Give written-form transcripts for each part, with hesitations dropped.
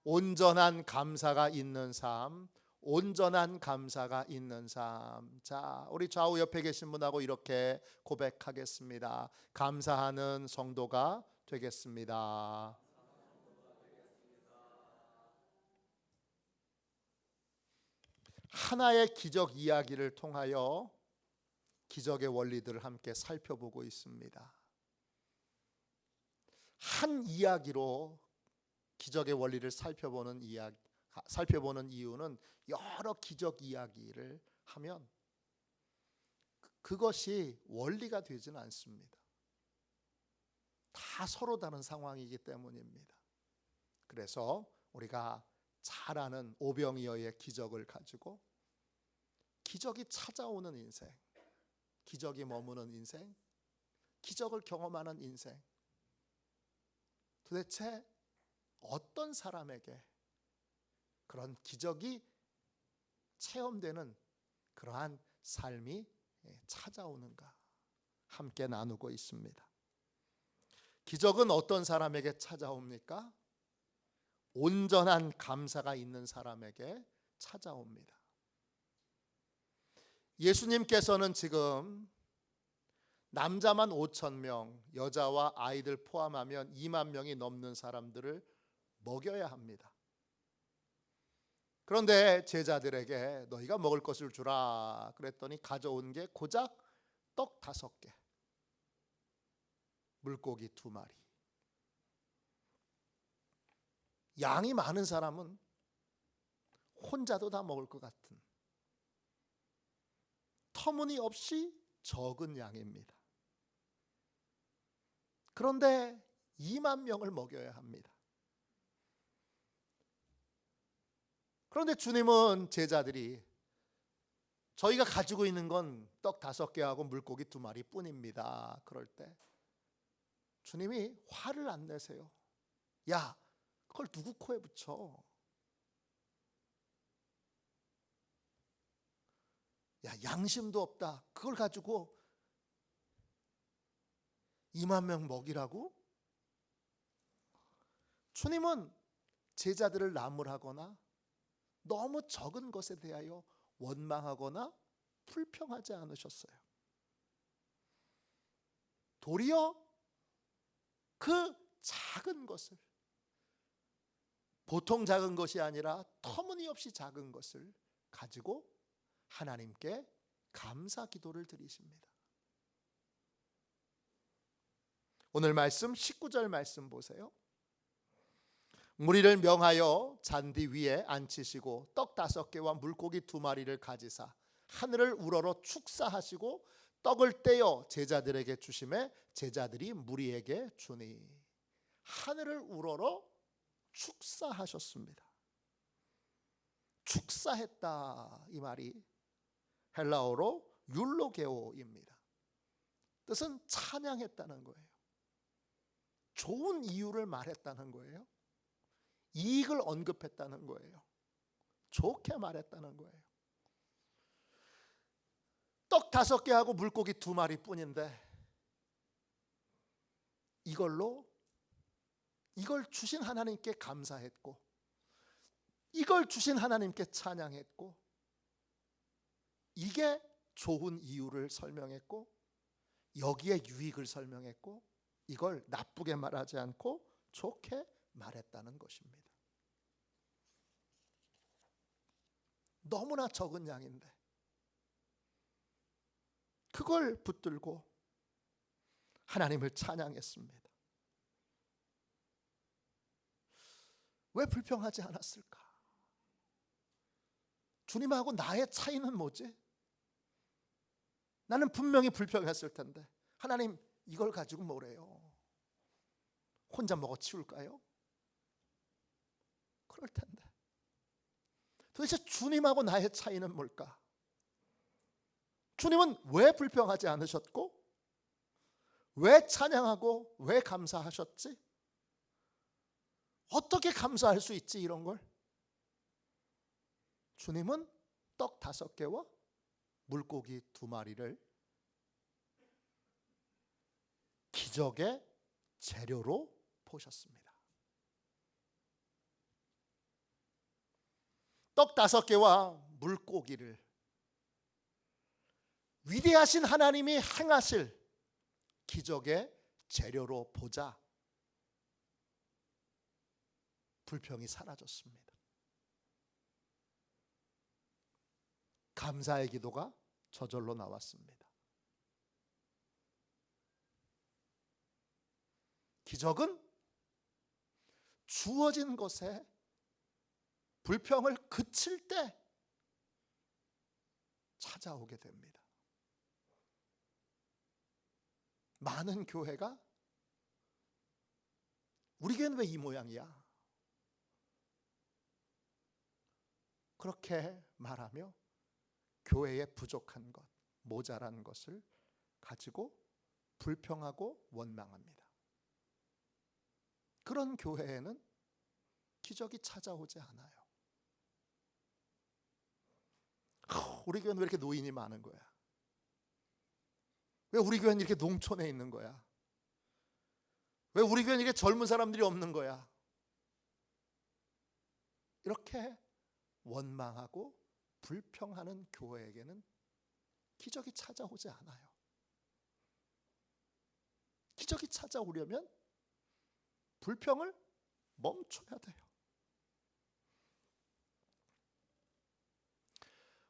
온전한 감사가 있는 삶, 온전한 감사가 있는 삶. 자, 우리 좌우 옆에 계신 분하고 이렇게 고백하겠습니다. 감사하는 성도가 되겠습니다. 하나의 기적 이야기를 통하여 기적의 원리들을 함께 살펴보고 있습니다. 한 이야기로 기적의 원리를 살펴보는 이유는 여러 기적 이야기를 하면 그것이 원리가 되지는 않습니다. 다 서로 다른 상황이기 때문입니다. 그래서 우리가 잘 아는 오병이어의 기적을 가지고 기적이 찾아오는 인생, 기적이 머무는 인생, 기적을 경험하는 인생, 도대체 어떤 사람에게 그런 기적이 체험되는 그러한 삶이 찾아오는가 함께 나누고 있습니다. 기적은 어떤 사람에게 찾아옵니까? 온전한 감사가 있는 사람에게 찾아옵니다. 예수님께서는 지금 남자만 5,000명, 여자와 아이들 포함하면 2만 명이 넘는 사람들을 먹여야 합니다. 그런데 제자들에게 너희가 먹을 것을 주라 그랬더니 가져온 게 고작 떡 5개, 물고기 2마리. 양이 많은 사람은 혼자도 다 먹을 것 같은 터무니없이 적은 양입니다. 그런데 2만 명을 먹여야 합니다. 그런데 주님은 제자들이 저희가 가지고 있는 건 떡 5개하고 물고기 2마리 뿐입니다. 그럴 때 주님이 화를 안 내세요. 야, 그걸 누구 코에 붙여? 야, 양심도 없다. 그걸 가지고 2만 명 먹이라고? 주님은 제자들을 나무라거나 너무 적은 것에 대하여 원망하거나 불평하지 않으셨어요. 도리어 그 작은 것을, 보통 작은 것이 아니라 터무니없이 작은 것을 가지고 하나님께 감사 기도를 드리십니다. 오늘 말씀 19절 말씀 보세요. 무리를 명하여 잔디 위에 앉히시고 떡 5개와 물고기 2마리를 가지사 하늘을 우러러 축사하시고 떡을 떼어 제자들에게 주시매 제자들이 무리에게 주니. 하늘을 우러러 축사하셨습니다. 축사했다 이 말이 헬라어로 율로게오입니다. 뜻은 찬양했다는 거예요. 좋은 이유를 말했다는 거예요. 이익을 언급했다는 거예요. 좋게 말했다는 거예요. 떡 5개하고 물고기 2마리 뿐인데 이걸 주신 하나님께 감사했고 이걸 주신 하나님께 찬양했고 이게 좋은 이유를 설명했고 여기에 유익을 설명했고 이걸 나쁘게 말하지 않고 좋게 말했다는 것입니다. 너무나 적은 양인데 그걸 붙들고 하나님을 찬양했습니다. 왜 불평하지 않았을까? 주님하고 나의 차이는 뭐지? 나는 분명히 불평했을 텐데 하나님 이걸 가지고 뭐래요? 혼자 먹어 치울까요? 그럴 텐데 도대체 주님하고 나의 차이는 뭘까? 주님은 왜 불평하지 않으셨고 왜 찬양하고 왜 감사하셨지? 어떻게 감사할 수 있지 이런 걸? 주님은 떡 5개와 물고기 2마리를 기적의 재료로 보셨습니다. 떡 5개와 물고기를 위대하신 하나님이 행하실 기적의 재료로 보자 불평이 사라졌습니다. 감사의 기도가 저절로 나왔습니다. 기적은 주어진 것에 불평을 그칠 때 찾아오게 됩니다. 많은 교회가 우리 교회는 왜 이 모양이야? 그렇게 말하며 교회의 부족한 것, 모자란 것을 가지고 불평하고 원망합니다. 그런 교회에는 기적이 찾아오지 않아요. 우리 교회는 왜 이렇게 노인이 많은 거야? 왜 우리 교회는 이렇게 농촌에 있는 거야? 왜 우리 교회는 이렇게 젊은 사람들이 없는 거야? 이렇게 원망하고 불평하는 교회에게는 기적이 찾아오지 않아요. 기적이 찾아오려면 불평을 멈춰야 돼요.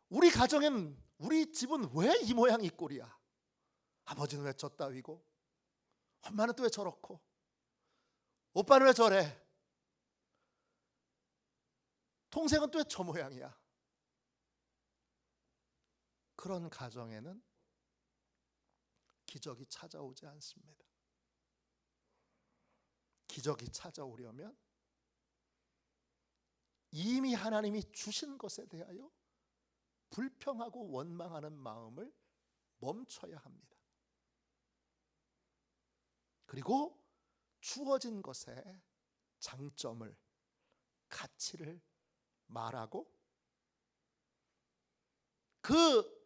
우리 가정엔, 우리 집은 왜 이 모양 이 꼴이야? 아버지는 왜 저 따위고, 엄마는 또 왜 저렇고, 오빠는 왜 저래, 동생은 또 왜 저 모양이야? 그런 가정에는 기적이 찾아오지 않습니다. 기적이 찾아오려면 이미 하나님이 주신 것에 대하여 불평하고 원망하는 마음을 멈춰야 합니다. 그리고 주어진 것에 장점을, 가치를 말하고 그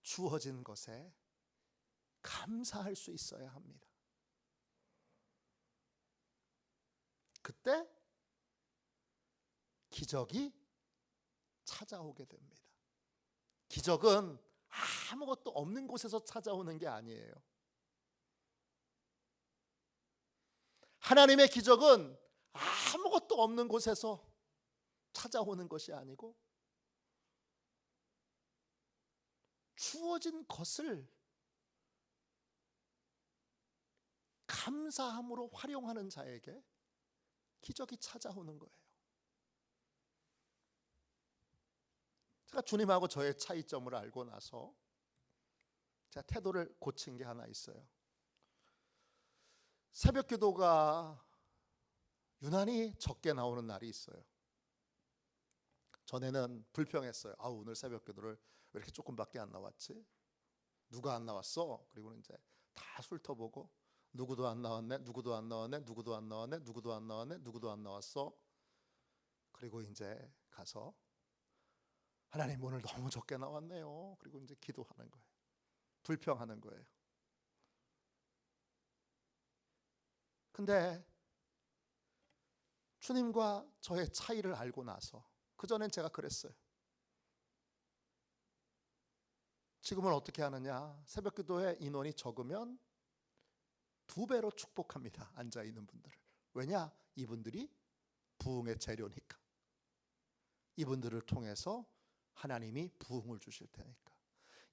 주어진 것에 감사할 수 있어야 합니다. 그때 기적이 찾아오게 됩니다. 기적은 아무것도 없는 곳에서 찾아오는 게 아니에요. 하나님의 기적은 아무것도 없는 곳에서 찾아오는 것이 아니고 주어진 것을 감사함으로 활용하는 자에게 기적이 찾아오는 거예요. 제가 주님하고 저의 차이점을 알고 나서 제가 태도를 고친 게 하나 있어요. 새벽 기도가 유난히 적게 나오는 날이 있어요. 전에는 불평했어요. 오늘 새벽 기도를 왜 이렇게 조금밖에 안 나왔지? 누가 안 나왔어? 그리고 이제 다 훑어보고 누구도 안 나왔네, 누구도 안 나왔네, 누구도 안 나왔네, 누구도 안 나왔네, 누구도 안 나왔어. 그리고 이제 가서 하나님 오늘 너무 적게 나왔네요. 그리고 이제 기도하는 거예요. 불평하는 거예요. 근데 주님과 저의 차이를 알고 나서, 그전엔 제가 그랬어요. 지금은 어떻게 하느냐? 새벽 기도에 인원이 적으면 2배로 축복합니다. 앉아있는 분들을. 왜냐? 이분들이 부흥의 재료니까. 이분들을 통해서 하나님이 부흥을 주실 테니까.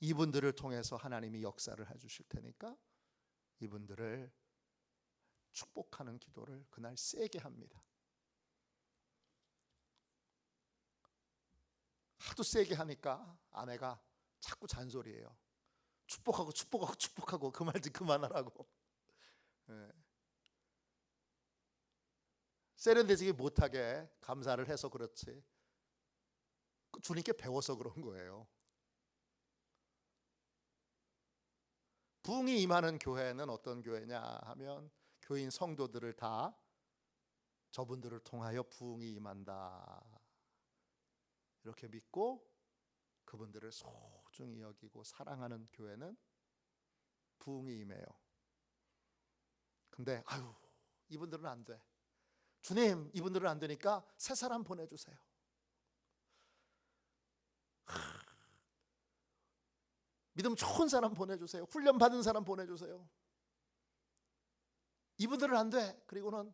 이분들을 통해서 하나님이 역사를 해주실 테니까 이분들을 축복하는 기도를 그날 세게 합니다. 하도 세게 하니까 아내가 자꾸 잔소리해요. 축복하고 축복하고 축복하고 그 말 좀 그만하라고. 세련되지 못하게 감사를 해서 그렇지 주님께 배워서 그런 거예요. 부흥이 임하는 교회는 어떤 교회냐 하면 교인 성도들을 다 저분들을 통하여 부흥이 임한다 이렇게 믿고 그분들을 소중히 여기고 사랑하는 교회는 부흥이 임해요. 근데 이분들은 안 돼. 주님, 이분들은 안 되니까 새 사람 보내주세요. 믿음 좋은 사람 보내주세요. 훈련 받은 사람 보내주세요. 이분들은 안 돼. 그리고는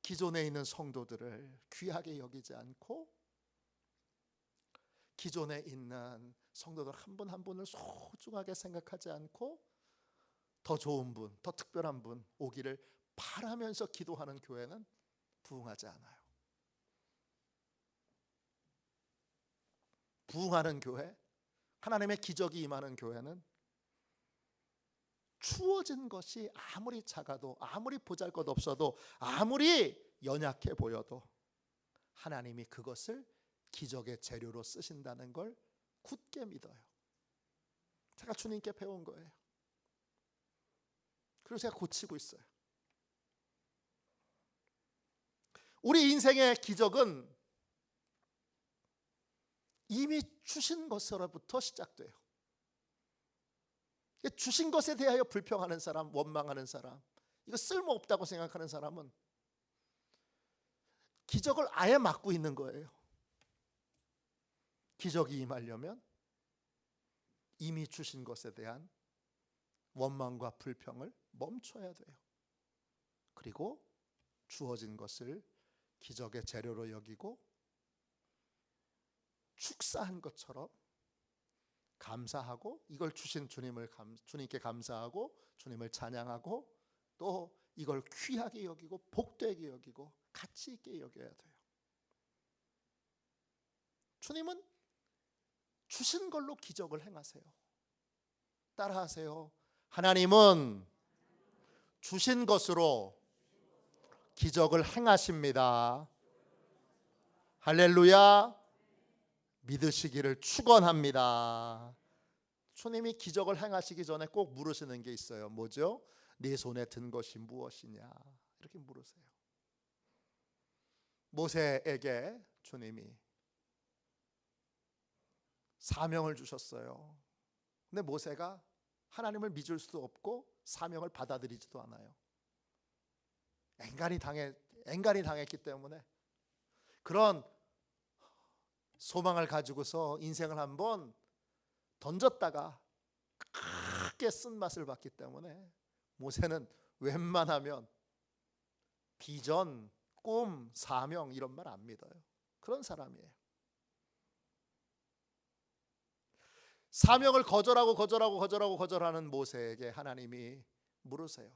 기존에 있는 성도들을 귀하게 여기지 않고 기존에 있는 성도들 한 분 한 분을 소중하게 생각하지 않고 더 좋은 분, 더 특별한 분 오기를 바라면서 기도하는 교회는 부흥하지 않아요. 부흥하는 교회, 하나님의 기적이 임하는 교회는 주어진 것이 아무리 작아도, 아무리 보잘것없어도, 아무리 연약해 보여도 하나님이 그것을 기적의 재료로 쓰신다는 걸 굳게 믿어요. 제가 주님께 배운 거예요. 그리고 제가 고치고 있어요. 우리 인생의 기적은 이미 주신 것으로부터 시작돼요. 주신 것에 대하여 불평하는 사람, 원망하는 사람, 이거 쓸모없다고 생각하는 사람은 기적을 아예 막고 있는 거예요. 기적이 임하려면 이미 주신 것에 대한 원망과 불평을 멈춰야 돼요. 그리고 주어진 것을 기적의 재료로 여기고 축사한 것처럼 감사하고, 이걸 주신 주님께 감사하고 주님을 찬양하고, 또 이걸 귀하게 여기고 복되게 여기고 가치 있게 여겨야 돼요. 주님은 주신 걸로 기적을 행하세요. 따라하세요. 하나님은 주신 것으로 기적을 행하십니다. 할렐루야. 믿으시기를 축원합니다. 주님이 기적을 행하시기 전에 꼭 물으시는 게 있어요. 뭐죠? 네 손에 든 것이 무엇이냐? 이렇게 물으세요. 모세에게 주님이 사명을 주셨어요. 근데 모세가 하나님을 믿을 수도 없고 사명을 받아들이지도 않아요. 앵간히 당했기 때문에 그런 소망을 가지고서 인생을 한번 던졌다가 크게 쓴맛을 봤기 때문에 모세는 웬만하면 비전, 꿈, 사명 이런 말 안 믿어요. 그런 사람이에요. 사명을 거절하는 모세에게 하나님이 물으세요.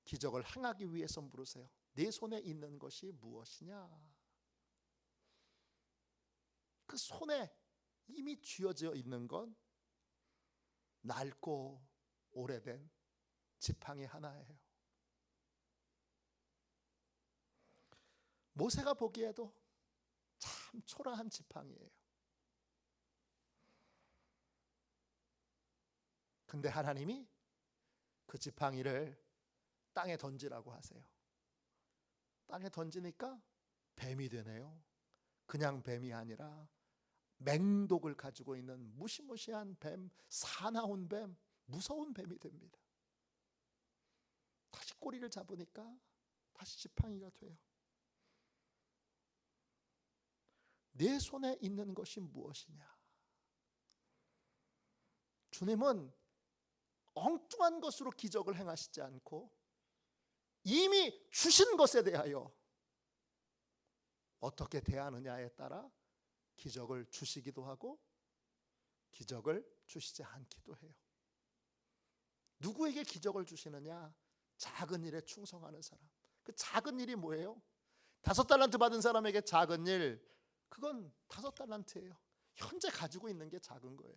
기적을 행하기 위해서 물으세요. 네 손에 있는 것이 무엇이냐? 그 손에 이미 쥐어져 있는 건 낡고 오래된 지팡이 하나예요. 모세가 보기에도 참 초라한 지팡이에요. 근데 하나님이 그 지팡이를 땅에 던지라고 하세요. 땅에 던지니까 뱀이 되네요. 그냥 뱀이 아니라 맹독을 가지고 있는 무시무시한 뱀, 사나운 뱀, 무서운 뱀이 됩니다. 다시 꼬리를 잡으니까 다시 지팡이가 돼요. 내 손에 있는 것이 무엇이냐? 주님은 엉뚱한 것으로 기적을 행하시지 않고 이미 주신 것에 대하여 어떻게 대하느냐에 따라 기적을 주시기도 하고 기적을 주시지 않기도 해요. 누구에게 기적을 주시느냐? 작은 일에 충성하는 사람. 그 작은 일이 뭐예요? 5달란트 받은 사람에게 작은 일, 그건 5달란트예요. 현재 가지고 있는 게 작은 거예요.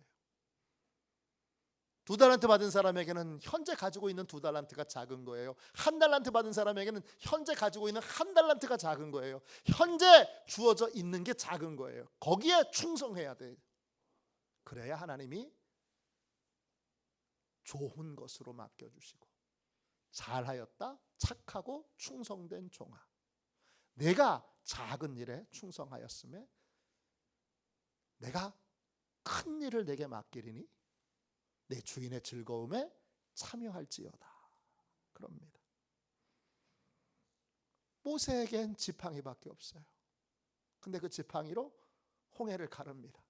2달란트 받은 사람에게는 현재 가지고 있는 2달란트가 작은 거예요. 1달란트 받은 사람에게는 현재 가지고 있는 1달란트가 작은 거예요. 현재 주어져 있는 게 작은 거예요. 거기에 충성해야 돼요. 그래야 하나님이 좋은 것으로 맡겨주시고, 잘하였다, 착하고 충성된 종아, 내가 작은 일에 충성하였음에 내가 큰 일을 내게 맡기리니 내 주인의 즐거움에 참여할지어다. 그럽니다. 모세에겐 지팡이밖에 없어요. 근데 그 지팡이로 홍해를 가릅니다.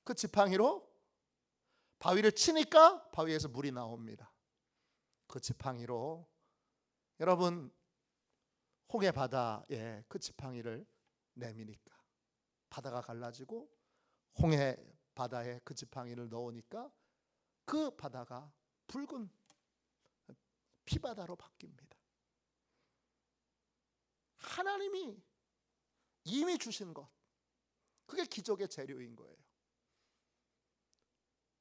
그 지팡이로 바위를 치니까 바위에서 물이 나옵니다. 그 지팡이로 여러분 홍해 바다에 그 지팡이를 내미니까 바다가 갈라지고 홍해 바다에 그 지팡이를 넣으니까 그 바다가 붉은 피바다로 바뀝니다. 하나님이 이미 주신 것, 그게 기적의 재료인 거예요.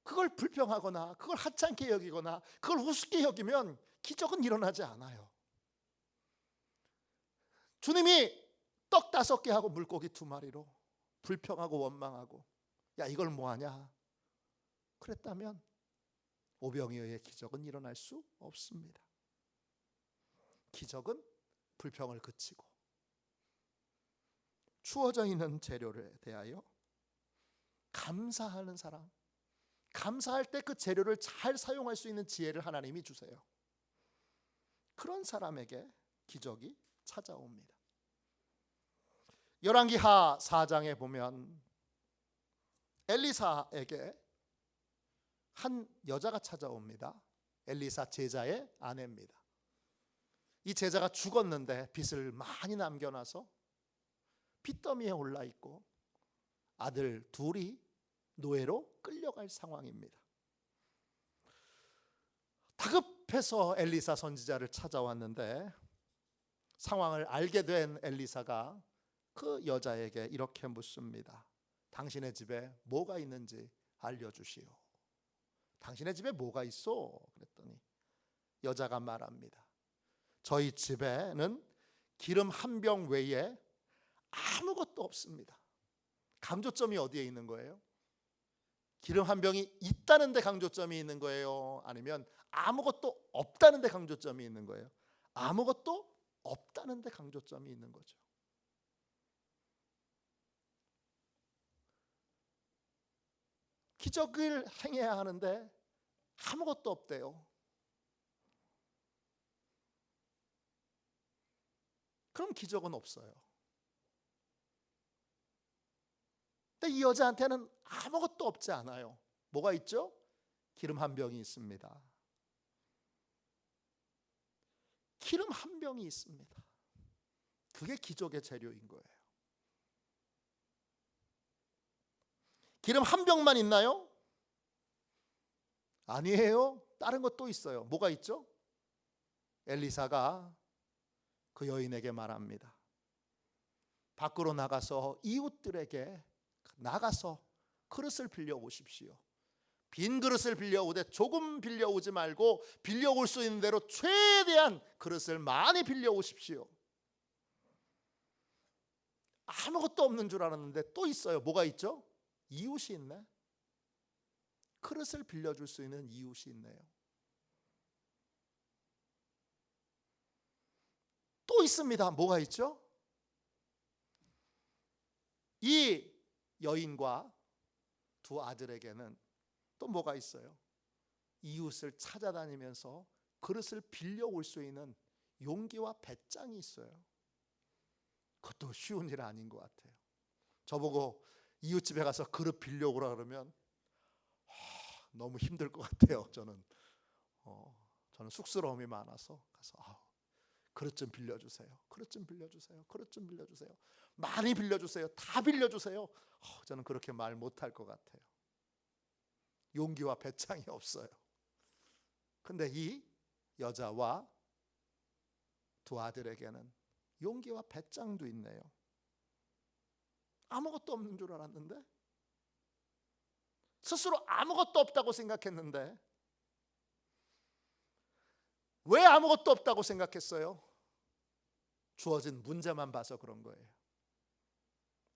그걸 불평하거나 그걸 하찮게 여기거나 그걸 우습게 여기면 기적은 일어나지 않아요. 주님이 떡 5개 하고 물고기 2마리로 불평하고 원망하고 야 이걸 뭐하냐 그랬다면 오병이어의 기적은 일어날 수 없습니다. 기적은 불평을 그치고 주어져 있는 재료에 대하여 감사하는 사람, 감사할 때 그 재료를 잘 사용할 수 있는 지혜를 하나님이 주세요. 그런 사람에게 기적이 찾아옵니다. 열왕기하 4장에 보면 엘리사에게 한 여자가 찾아옵니다. 엘리사 제자의 아내입니다. 이 제자가 죽었는데 빚을 많이 남겨놔서 빚더미에 올라 있고 아들 2이 노예로 끌려갈 상황입니다. 다급해서 엘리사 선지자를 찾아왔는데 상황을 알게 된 엘리사가 그 여자에게 이렇게 묻습니다. 당신의 집에 뭐가 있는지 알려주시오. 당신의 집에 뭐가 있어? 그랬더니 여자가 말합니다. 저희 집에는 기름 한 병 외에 아무것도 없습니다. 강조점이 어디에 있는 거예요? 기름 한 병이 있다는 데 강조점이 있는 거예요? 아니면 아무것도 없다는 데 강조점이 있는 거예요? 아무것도 없다는 데 강조점이 있는 거죠. 기적을 행해야 하는데 아무것도 없대요. 그럼 기적은 없어요. 근데 이 여자한테는 아무것도 없지 않아요. 뭐가 있죠? 기름 한 병이 있습니다. 기름 한 병이 있습니다. 그게 기적의 재료인 거예요. 기름 한 병만 있나요? 아니에요. 다른 것도 있어요. 뭐가 있죠? 엘리사가 그 여인에게 말합니다. 밖으로 나가서 이웃들에게 나가서 그릇을 빌려오십시오. 빈 그릇을 빌려오되 조금 빌려오지 말고 빌려올 수 있는 대로 최대한 그릇을 많이 빌려오십시오. 아무것도 없는 줄 알았는데 또 있어요. 뭐가 있죠? 이웃이 있네. 그릇을 빌려줄 수 있는 이웃이 있네요. 또 있습니다. 뭐가 있죠? 이 여인과 2 아들에게는 또 뭐가 있어요? 이웃을 찾아다니면서 그릇을 빌려올 수 있는 용기와 배짱이 있어요. 그것도 쉬운 일 아닌 것 같아요. 저보고 이웃집에 가서 그릇 빌려오라 그러면 너무 힘들 것 같아요. 저는 쑥스러움이 많아서 가서 그릇 좀 빌려주세요. 그릇 좀 빌려주세요. 그릇 좀 빌려주세요. 많이 빌려주세요. 다 빌려주세요. 저는 그렇게 말 못할 것 같아요. 용기와 배짱이 없어요. 근데 이 여자와 2 아들에게는 용기와 배짱도 있네요. 아무것도 없는 줄 알았는데, 스스로 아무것도 없다고 생각했는데, 왜 아무것도 없다고 생각했어요? 주어진 문제만 봐서 그런 거예요.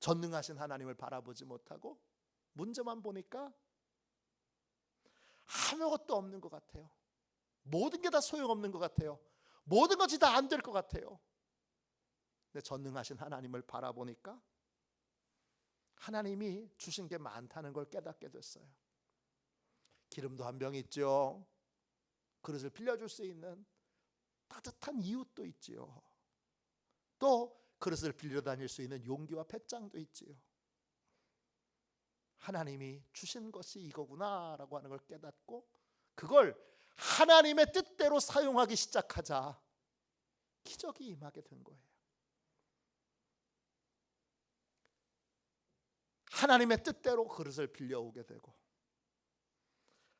전능하신 하나님을 바라보지 못하고 문제만 보니까 아무것도 없는 것 같아요. 모든 게 다 소용없는 것 같아요. 모든 것이 다 안 될 것 같아요. 근데 전능하신 하나님을 바라보니까 하나님이 주신 게 많다는 걸 깨닫게 됐어요. 기름도 한 병 있죠. 그릇을 빌려줄 수 있는 따뜻한 이웃도 있지요. 또 그릇을 빌려 다닐 수 있는 용기와 배짱도 있지요. 하나님이 주신 것이 이거구나라고 하는 걸 깨닫고 그걸 하나님의 뜻대로 사용하기 시작하자 기적이 임하게 된 거예요. 하나님의 뜻대로 그릇을 빌려오게 되고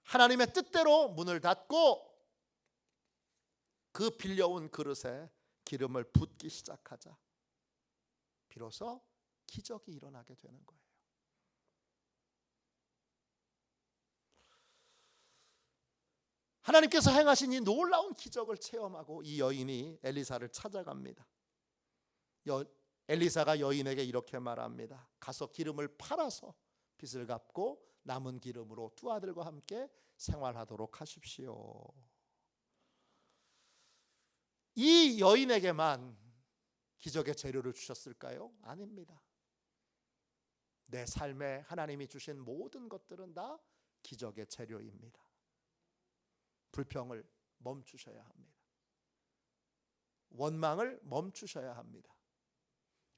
하나님의 뜻대로 문을 닫고 그 빌려온 그릇에 기름을 붓기 시작하자 비로소 기적이 일어나게 되는 거예요. 하나님께서 행하신 이 놀라운 기적을 체험하고 이 여인이 엘리사를 찾아갑니다. 엘리사가 여인에게 이렇게 말합니다. 가서 기름을 팔아서 빚을 갚고 남은 기름으로 두 아들과 함께 생활하도록 하십시오. 이 여인에게만 기적의 재료를 주셨을까요? 아닙니다. 내 삶에 하나님이 주신 모든 것들은 다 기적의 재료입니다. 불평을 멈추셔야 합니다. 원망을 멈추셔야 합니다.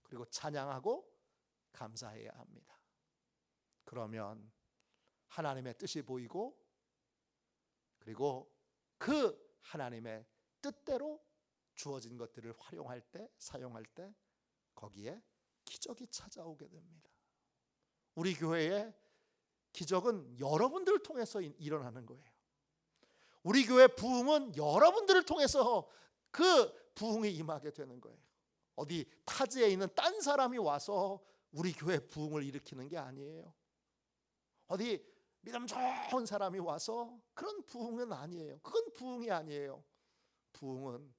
그리고 찬양하고 감사해야 합니다. 그러면 하나님의 뜻이 보이고 그리고 그 하나님의 뜻대로 주어진 것들을 활용할 때, 사용할 때 거기에 기적이 찾아오게 됩니다. 우리 교회의 기적은 여러분들을 통해서 일어나는 거예요. 우리 교회 부흥은 여러분들을 통해서 그 부흥이 임하게 되는 거예요. 어디 타지에 있는 딴 사람이 와서 우리 교회 부흥을 일으키는 게 아니에요. 어디 믿음 좋은 사람이 와서 그런 부흥은 아니에요. 그건 부흥이 아니에요. 부흥은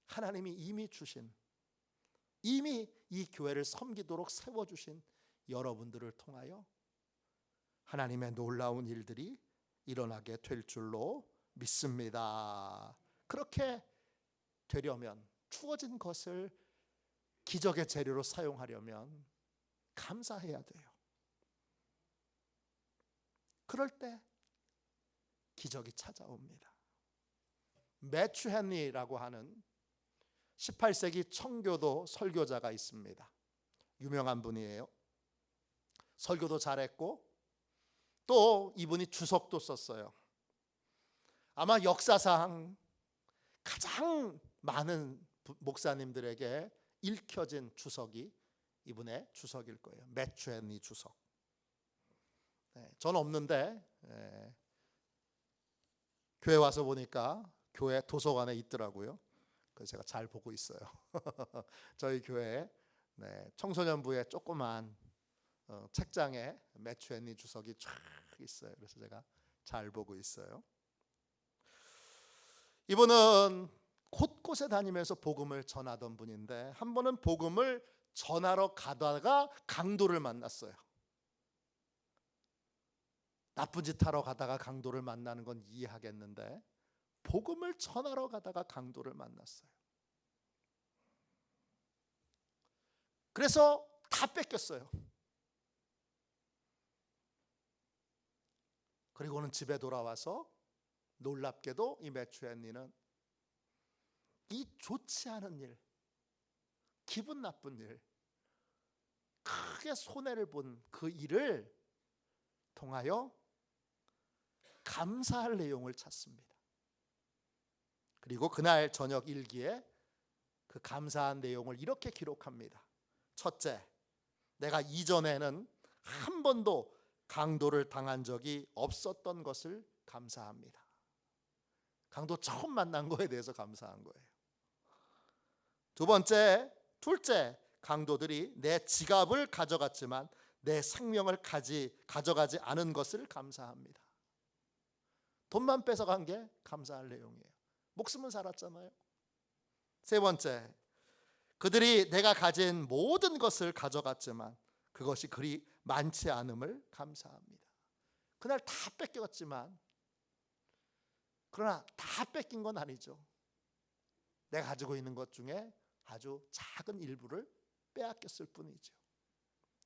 하나님이 이미 주신, 이미 이 교회를 섬기도록 세워주신 여러분들을 통하여 하나님의 놀라운 일들이 일어나게 될 줄로 믿습니다. 그렇게 되려면 주어진 것을 기적의 재료로 사용하려면 감사해야 돼요. 그럴 때 기적이 찾아옵니다. 매튜 헨리라고 하는 18세기 청교도 설교자가 있습니다. 유명한 분이에요. 설교도 잘했고 또 이분이 주석도 썼어요. 아마 역사상 가장 많은 목사님들에게 읽혀진 주석이 이분의 주석일 거예요. 매튜 헨리 주석. 저는 없는데 교회 와서 보니까 교회 도서관에 있더라고요. 그래서 제가 잘 보고 있어요. 저희 교회에 청소년부에 조그만 책장에 매튜 헨리 주석이 쫙 있어요. 그래서 제가 잘 보고 있어요. 이분은 곳곳에 다니면서 복음을 전하던 분인데 한 번은 복음을 전하러 가다가 강도를 만났어요. 나쁜 짓 하러 가다가 강도를 만나는 건 이해하겠는데 복음을 전하러 가다가 강도를 만났어요. 그래서 다 뺏겼어요. 그리고는 집에 돌아와서 놀랍게도 이 매튜 헨리는 이 좋지 않은 일, 기분 나쁜 일, 크게 손해를 본 그 일을 통하여 감사할 내용을 찾습니다. 그리고 그날 저녁 일기에 그 감사한 내용을 이렇게 기록합니다. 첫째, 내가 이전에는 한 번도 강도를 당한 적이 없었던 것을 감사합니다. 강도 처음 만난 거에 대해서 감사한 거예요. 둘째, 강도들이 내 지갑을 가져갔지만 내 생명을 가져가지 않은 것을 감사합니다. 돈만 뺏어간 게 감사할 내용이에요. 목숨은 살았잖아요. 세 번째, 그들이 내가 가진 모든 것을 가져갔지만 그것이 그리 많지 않음을 감사합니다. 그날 다 뺏겼지만 그러나 다 뺏긴 건 아니죠. 내가 가지고 있는 것 중에 아주 작은 일부를 빼앗겼을 뿐이죠.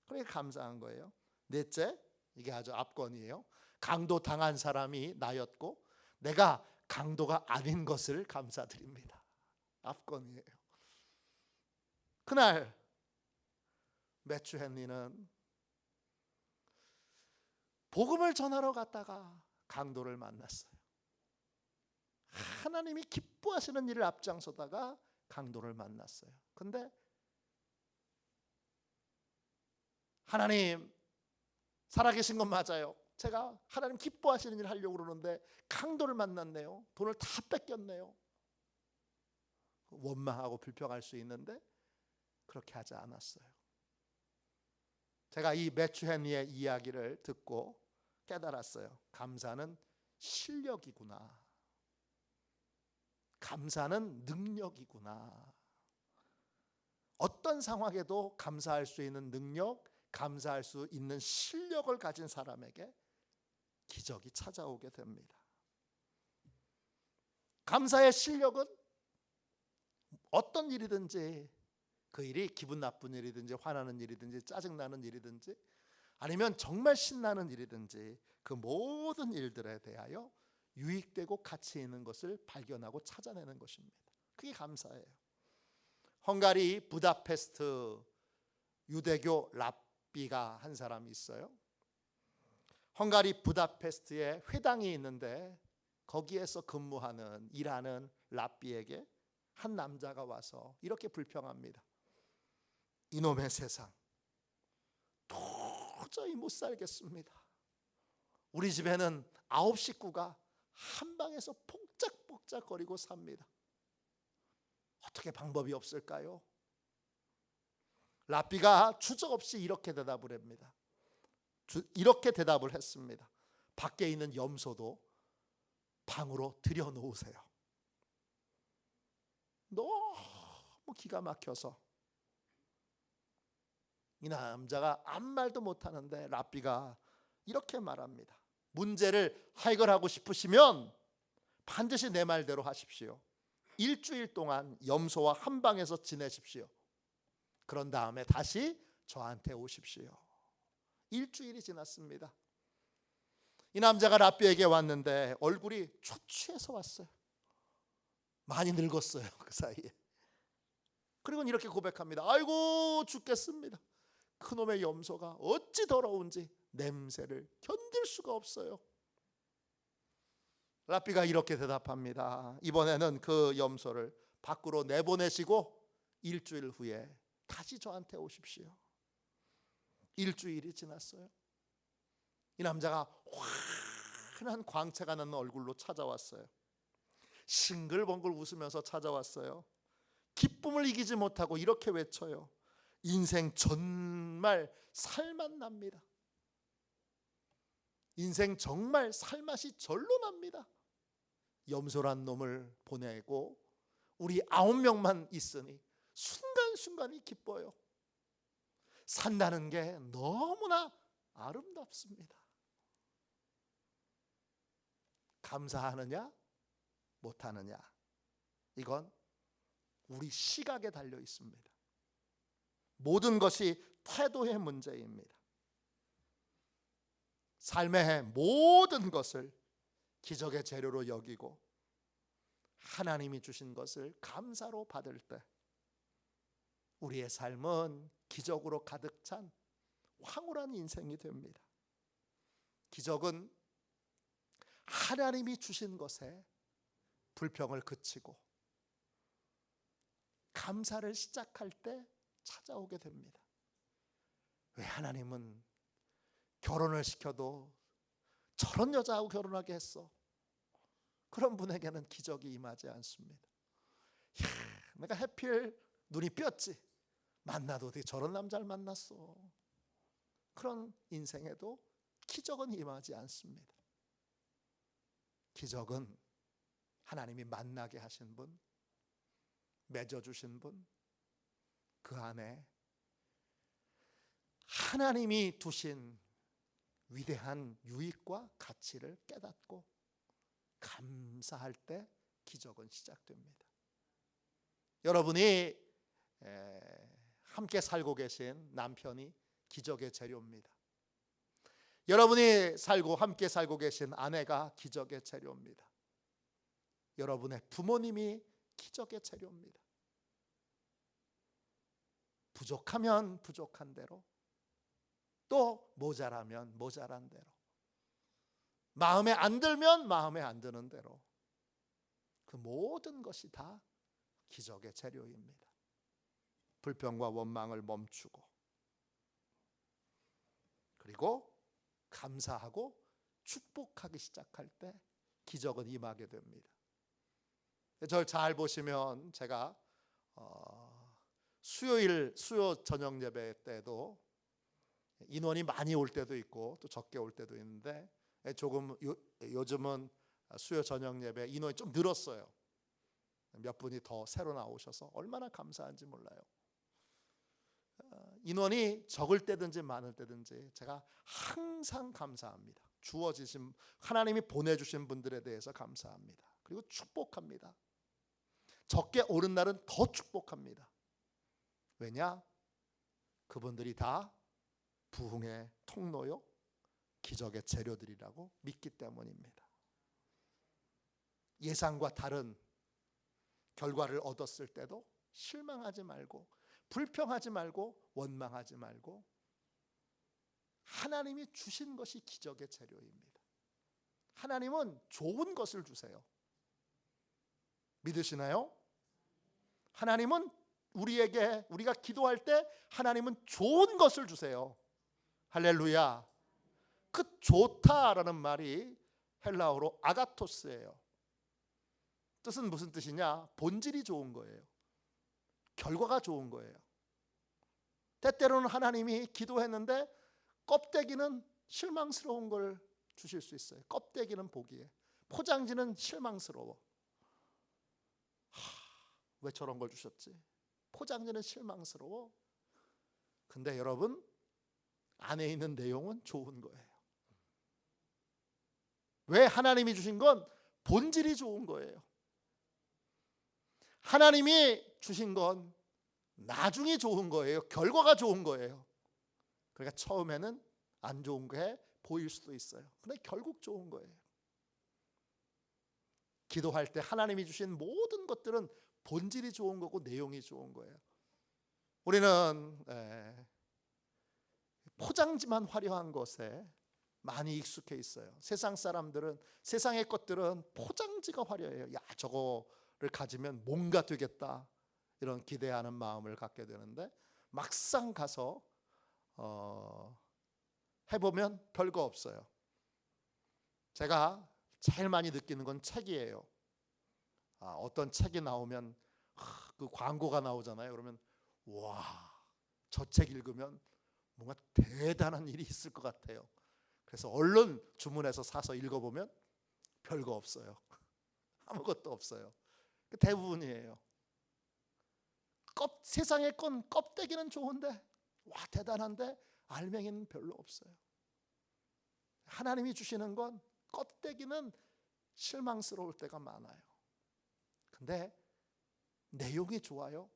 그러니까 감사한 거예요. 넷째, 이게 아주 압권이에요. 강도 당한 사람이 나였고 내가 강도가 아닌 것을 감사드립니다. 압권이에요. 그날 매추 헨리는 복음을 전하러 갔다가 강도를 만났어요. 하나님이 기뻐하시는 일을 앞장서다가 강도를 만났어요. 근데 하나님 살아계신 건 맞아요. 제가 하나님 기뻐하시는 일을 하려고 그러는데 강도를 만났네요. 돈을 다 뺏겼네요. 원망하고 불평할 수 있는데 그렇게 하지 않았어요. 제가 이 매추 헨리의 이야기를 듣고 깨달았어요. 감사는 실력이구나. 감사는 능력이구나. 어떤 상황에도 감사할 수 있는 능력, 감사할 수 있는 실력을 가진 사람에게 기적이 찾아오게 됩니다. 감사의 실력은 어떤 일이든지, 그 일이 기분 나쁜 일이든지 화나는 일이든지 짜증나는 일이든지 아니면 정말 신나는 일이든지 그 모든 일들에 대하여 유익되고 가치 있는 것을 발견하고 찾아내는 것입니다. 그게 감사예요. 헝가리 부다페스트 유대교 랍비가 한 사람이 있어요. 헝가리 부다페스트에 회당이 있는데 거기에서 근무하는 일하는 랍비에게 한 남자가 와서 이렇게 불평합니다. 이놈의 세상 도저히 못 살겠습니다. 우리 집에는 9 식구가 한 방에서 폭작폭작거리고 삽니다. 어떻게 방법이 없을까요? 랍비가 주저없이 이렇게 대답을 합니다. 이렇게 대답을 했습니다. 밖에 있는 염소도 방으로 들여놓으세요. 너무 기가 막혀서 이 남자가 아무 말도 못하는데 랍비가 이렇게 말합니다. 문제를 해결하고 싶으시면 반드시 내 말대로 하십시오. 일주일 동안 염소와 한 방에서 지내십시오. 그런 다음에 다시 저한테 오십시오. 일주일이 지났습니다. 이 남자가 랍비에게 왔는데 얼굴이 초췌해서 왔어요. 많이 늙었어요, 그 사이에. 그리고 이렇게 고백합니다. 아이고 죽겠습니다. 그놈의 염소가 어찌 더러운지 냄새를 견딜 수가 없어요. 랍비가 이렇게 대답합니다. 이번에는 그 염소를 밖으로 내보내시고 일주일 후에 다시 저한테 오십시오. 일주일이 지났어요. 이 남자가 환한 광채가 나는 얼굴로 찾아왔어요. 싱글벙글 웃으면서 찾아왔어요. 기쁨을 이기지 못하고 이렇게 외쳐요. 인생 정말 살맛 납니다. 인생 정말 살맛이 절로 납니다. 염소란 놈을 보내고 우리 9명만 있으니 순간순간이 기뻐요. 산다는 게 너무나 아름답습니다. 감사하느냐 못하느냐, 이건 우리 시각에 달려 있습니다. 모든 것이 태도의 문제입니다. 삶의 모든 것을 기적의 재료로 여기고 하나님이 주신 것을 감사로 받을 때 우리의 삶은 기적으로 가득 찬 황홀한 인생이 됩니다. 기적은 하나님이 주신 것에 불평을 그치고 감사를 시작할 때 찾아오게 됩니다. 왜 하나님은 결혼을 시켜도 저런 여자하고 결혼하게 했어? 그런 분에게는 기적이 임하지 않습니다. 이야, 내가 해필 눈이 삐었지. 만나도 어떻게 저런 남자를 만났어? 그런 인생에도 기적은 임하지 않습니다. 기적은 하나님이 만나게 하신 분, 맺어주신 분, 그 안에 하나님이 두신 위대한 유익과 가치를 깨닫고 감사할 때 기적은 시작됩니다. 여러분이 함께 살고 계신 남편이 기적의 재료입니다. 여러분이 함께 살고 계신 아내가 기적의 재료입니다. 여러분의 부모님이 기적의 재료입니다. 부족하면 부족한 대로, 또 모자라면 모자란 대로, 마음에 안 들면 마음에 안 드는 대로, 그 모든 것이 다 기적의 재료입니다. 불평과 원망을 멈추고, 그리고 감사하고 축복하기 시작할 때 기적은 임하게 됩니다. 저를 잘 보시면 제가 수요 저녁 예배 때도 인원이 많이 올 때도 있고 또 적게 올 때도 있는데, 조금 요즘은 수요 저녁 예배 인원이 좀 늘었어요. 몇 분이 더 새로 나오셔서 얼마나 감사한지 몰라요. 인원이 적을 때든지 많을 때든지 제가 항상 감사합니다. 주어지신, 하나님이 보내주신 분들에 대해서 감사합니다. 그리고 축복합니다. 적게 오른 날은 더 축복합니다. 왜냐? 그분들이 다 부흥의 통로요, 기적의 재료들이라고 믿기 때문입니다. 예상과 다른 결과를 얻었을 때도 실망하지 말고, 불평하지 말고, 원망하지 말고, 하나님이 주신 것이 기적의 재료입니다. 하나님은 좋은 것을 주세요. 믿으시나요? 하나님은 우리에게, 우리가 기도할 때 하나님은 좋은 것을 주세요. 할렐루야. 그 좋다라는 말이 헬라어로 아가토스예요. 뜻은 무슨 뜻이냐? 본질이 좋은 거예요. 결과가 좋은 거예요. 때때로는 하나님이 기도했는데 껍데기는 실망스러운 걸 주실 수 있어요. 껍데기는 보기에, 포장지는 실망스러워. 왜 저런 걸 주셨지? 포장지는 실망스러워. 근데 여러분, 안에 있는 내용은 좋은 거예요. 왜? 하나님이 주신 건 본질이 좋은 거예요. 하나님이 주신 건 나중이 좋은 거예요. 결과가 좋은 거예요. 그러니까 처음에는 안 좋은 게 보일 수도 있어요. 근데 결국 좋은 거예요. 기도할 때 하나님이 주신 모든 것들은 본질이 좋은 거고 내용이 좋은 거예요. 우리는 포장지만 화려한 것에 많이 익숙해 있어요. 세상 사람들은, 세상의 것들은 포장지가 화려해요. 야, 저거를 가지면 뭔가 되겠다, 이런 기대하는 마음을 갖게 되는데, 막상 가서 해보면 별거 없어요. 제가 제일 많이 느끼는 건 책이에요. 어떤 책이 나오면 그 광고가 나오잖아요. 그러면 와, 저 책 읽으면 뭔가 대단한 일이 있을 것 같아요. 그래서 얼른 주문해서 사서 읽어보면 별거 없어요. 아무것도 없어요. 대부분이에요. 세상의 건 껍데기는 좋은데, 와, 대단한데 알맹이는 별로 없어요. 하나님이 주시는 건 껍데기는 실망스러울 때가 많아요. 근데 내용이 좋아요.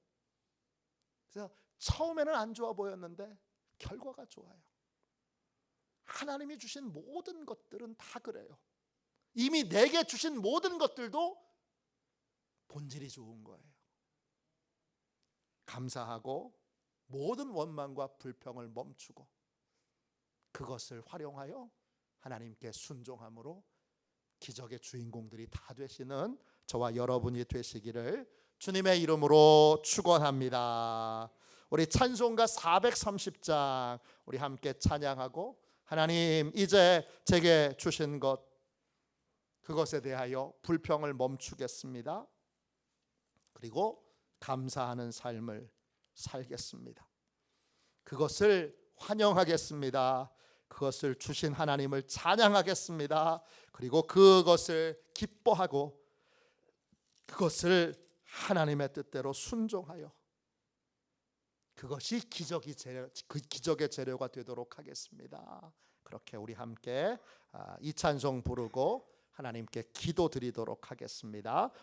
그래서 처음에는 안 좋아 보였는데 결과가 좋아요. 하나님이 주신 모든 것들은 다 그래요. 이미 내게 주신 모든 것들도 본질이 좋은 거예요. 감사하고 모든 원망과 불평을 멈추고 그것을 활용하여 하나님께 순종함으로 기적의 주인공들이 다 되시는 저와 여러분이 되시기를 주님의 이름으로 축원합니다. 우리 찬송가 430장 우리 함께 찬양하고, 하나님 이제 제게 주신 것, 그것에 대하여 불평을 멈추겠습니다. 그리고 감사하는 삶을 살겠습니다. 그것을 환영하겠습니다. 그것을 주신 하나님을 찬양하겠습니다. 그리고 그것을 기뻐하고 그것을 하나님의 뜻대로 순종하여 그것이 기적의 재료가 되도록 하겠습니다. 그렇게 우리 함께 이 찬송 부르고 하나님께 기도 드리도록 하겠습니다.